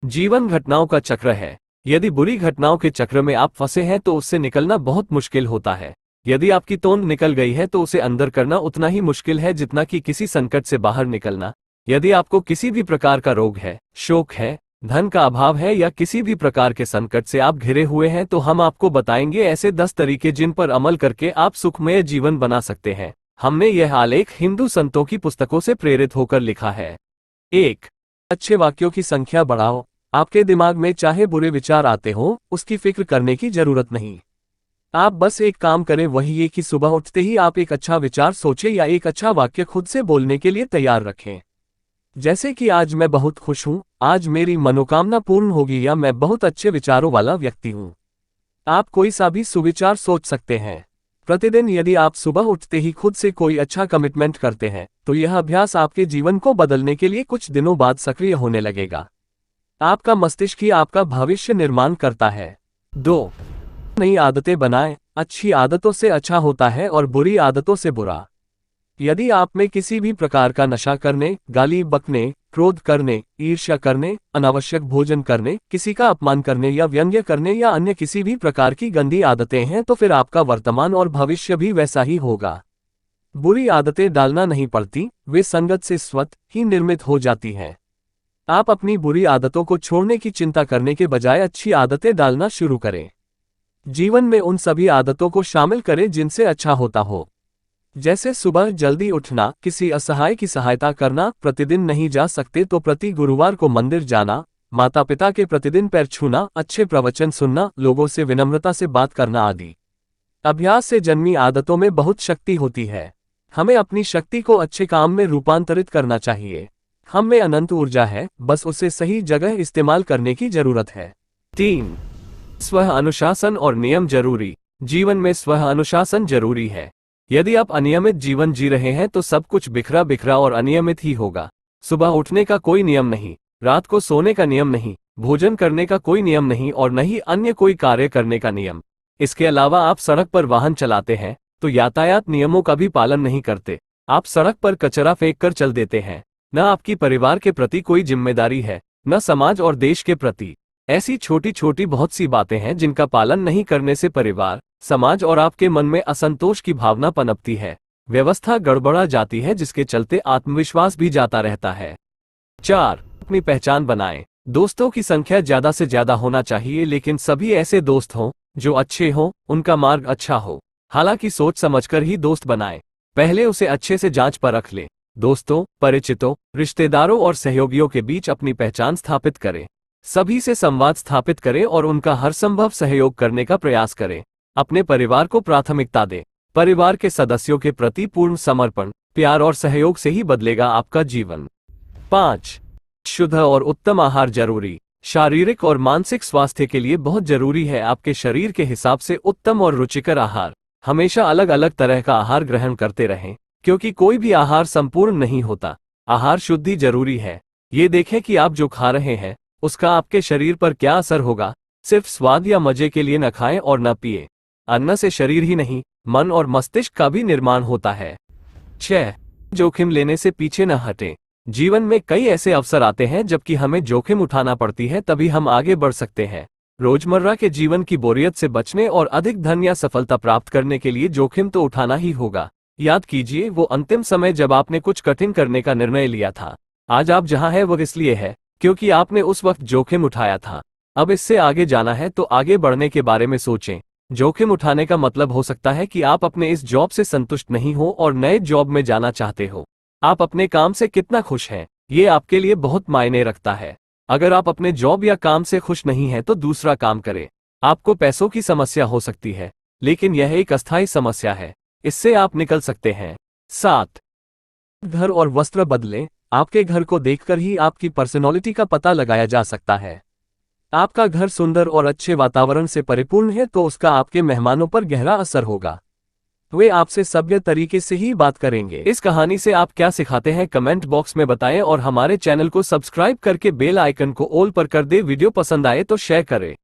जीवन घटनाओं का चक्र है। यदि बुरी घटनाओं के चक्र में आप फंसे हैं तो उससे निकलना बहुत मुश्किल होता है। यदि आपकी तोंद निकल गई है तो उसे अंदर करना उतना ही मुश्किल है जितना कि किसी संकट से बाहर निकलना। यदि आपको किसी भी प्रकार का रोग है, शोक है, धन का अभाव है या किसी भी प्रकार के संकट से आप घिरे हुए हैं तो हम आपको बताएंगे ऐसे 10 तरीके जिन पर अमल करके आप सुखमय जीवन बना सकते हैं। हमने यह आलेख हिंदू संतों की पुस्तकों से प्रेरित होकर लिखा है। 1. अच्छे वाक्यों की संख्या बढ़ाओ। आपके दिमाग में चाहे बुरे विचार आते हो, उसकी फिक्र करने की जरूरत नहीं। आप बस एक काम करें, वही ये कि सुबह उठते ही आप एक अच्छा विचार सोचें या एक अच्छा वाक्य खुद से बोलने के लिए तैयार रखें। जैसे कि आज मैं बहुत खुश हूं, आज मेरी मनोकामना पूर्ण होगी, या मैं बहुत अच्छे विचारों वाला व्यक्ति हूं। आप कोई सा भी सुविचार सोच सकते हैं। प्रतिदिन यदि आप सुबह उठते ही खुद से कोई अच्छा कमिटमेंट करते हैं तो यह अभ्यास आपके जीवन को बदलने के लिए कुछ दिनों बाद सक्रिय होने लगेगा। आपका मस्तिष्क ही आपका भविष्य निर्माण करता है। 2. नई आदतें बनाएं। अच्छी आदतों से अच्छा होता है और बुरी आदतों से बुरा। यदि आप में किसी भी प्रकार का नशा करने, गाली बकने, क्रोध करने, ईर्ष्या करने, अनावश्यक भोजन करने, किसी का अपमान करने या व्यंग्य करने या अन्य किसी भी प्रकार की गंदी आदतें हैं तो फिर आपका वर्तमान और भविष्य भी वैसा ही होगा। बुरी आदतें डालना नहीं पड़ती, वे संगत से स्वतः ही निर्मित हो जाती हैं। आप अपनी बुरी आदतों को छोड़ने की चिंता करने के बजाय अच्छी आदतें डालना शुरू करें। जीवन में उन सभी आदतों को शामिल करें जिनसे अच्छा होता हो, जैसे सुबह जल्दी उठना, किसी असहाय की सहायता करना, प्रतिदिन नहीं जा सकते तो प्रति गुरुवार को मंदिर जाना, माता पिता के प्रतिदिन पैर छूना, अच्छे प्रवचन सुनना, लोगों से विनम्रता से बात करना आदि। अभ्यास से जन्मी आदतों में बहुत शक्ति होती है। हमें अपनी शक्ति को अच्छे काम में रूपांतरित करना चाहिए। हम में अनंत ऊर्जा है, बस उसे सही जगह इस्तेमाल करने की जरूरत है। 3. स्व अनुशासन और नियम जरूरी। जीवन में स्व अनुशासन जरूरी है। यदि आप अनियमित जीवन जी रहे हैं तो सब कुछ बिखरा बिखरा और अनियमित ही होगा। सुबह उठने का कोई नियम नहीं, रात को सोने का नियम नहीं, भोजन करने का कोई नियम नहीं और न ही अन्य कोई कार्य करने का नियम। इसके अलावा आप सड़क पर वाहन चलाते हैं तो यातायात नियमों का भी पालन नहीं करते। आप सड़क पर कचरा फेंक कर चल देते हैं। न आपकी परिवार के प्रति कोई जिम्मेदारी है, न समाज और देश के प्रति। ऐसी छोटी छोटी बहुत सी बातें हैं जिनका पालन नहीं करने से परिवार, समाज और आपके मन में असंतोष की भावना पनपती है। व्यवस्था गड़बड़ा जाती है जिसके चलते आत्मविश्वास भी जाता रहता है। 4. अपनी पहचान बनाएं। दोस्तों की संख्या ज्यादा से ज्यादा होना चाहिए, लेकिन सभी ऐसे दोस्त हों जो अच्छे हों, उनका मार्ग अच्छा हो। हालांकि सोच समझकर ही दोस्त बनाएं। पहले उसे अच्छे से जांच परख लें। दोस्तों, परिचितों, रिश्तेदारों और सहयोगियों के बीच अपनी पहचान स्थापित करें। सभी से संवाद स्थापित करें और उनका हर संभव सहयोग करने का प्रयास करें। अपने परिवार को प्राथमिकता दें। परिवार के सदस्यों के प्रति पूर्ण समर्पण, प्यार और सहयोग से ही बदलेगा आपका जीवन। 5. शुद्ध और उत्तम आहार जरूरी। शारीरिक और मानसिक स्वास्थ्य के लिए बहुत जरूरी है आपके शरीर के हिसाब से उत्तम और रुचिकर आहार। हमेशा अलग अलग तरह का आहार ग्रहण करते रहें, क्योंकि कोई भी आहार संपूर्ण नहीं होता। आहार शुद्धि जरूरी है। ये देखें कि आप जो खा रहे हैं उसका आपके शरीर पर क्या असर होगा। सिर्फ स्वाद या मजे के लिए न खाएं और न पिए। अन्न से शरीर ही नहीं, मन और मस्तिष्क का भी निर्माण होता है। 6. जोखिम लेने से पीछे न हटें। जीवन में कई ऐसे अवसर आते हैं जबकि हमें जोखिम उठाना पड़ती है, तभी हम आगे बढ़ सकते हैं। रोजमर्रा के जीवन की बोरियत से बचने और अधिक धन या सफलता प्राप्त करने के लिए जोखिम तो उठाना ही होगा। याद कीजिए वो अंतिम समय जब आपने कुछ कठिन करने का निर्णय लिया था। आज आप जहां हैं वो इसलिए है क्योंकि आपने उस वक्त जोखिम उठाया था। अब इससे आगे जाना है तो आगे बढ़ने के बारे में सोचें। जोखिम उठाने का मतलब हो सकता है कि आप अपने इस जॉब से संतुष्ट नहीं हो और नए जॉब में जाना चाहते हो। आप अपने काम से कितना खुश हैं, ये आपके लिए बहुत मायने रखता है। अगर आप अपने जॉब या काम से खुश नहीं हैं तो दूसरा काम करें। आपको पैसों की समस्या हो सकती है, लेकिन यह एक अस्थायी समस्या है, इससे आप निकल सकते हैं। 7. घर और वस्त्र बदलें। आपके घर को देखकर ही आपकी पर्सनैलिटी का पता लगाया जा सकता है। आपका घर सुंदर और अच्छे वातावरण से परिपूर्ण है तो उसका आपके मेहमानों पर गहरा असर होगा। वे आपसे सभ्य तरीके से ही बात करेंगे। इस कहानी से आप क्या सिखाते हैं कमेंट बॉक्स में बताएं और हमारे चैनल को सब्सक्राइब करके बेल आइकन को ऑल पर कर दे। वीडियो पसंद आए तो शेयर करें।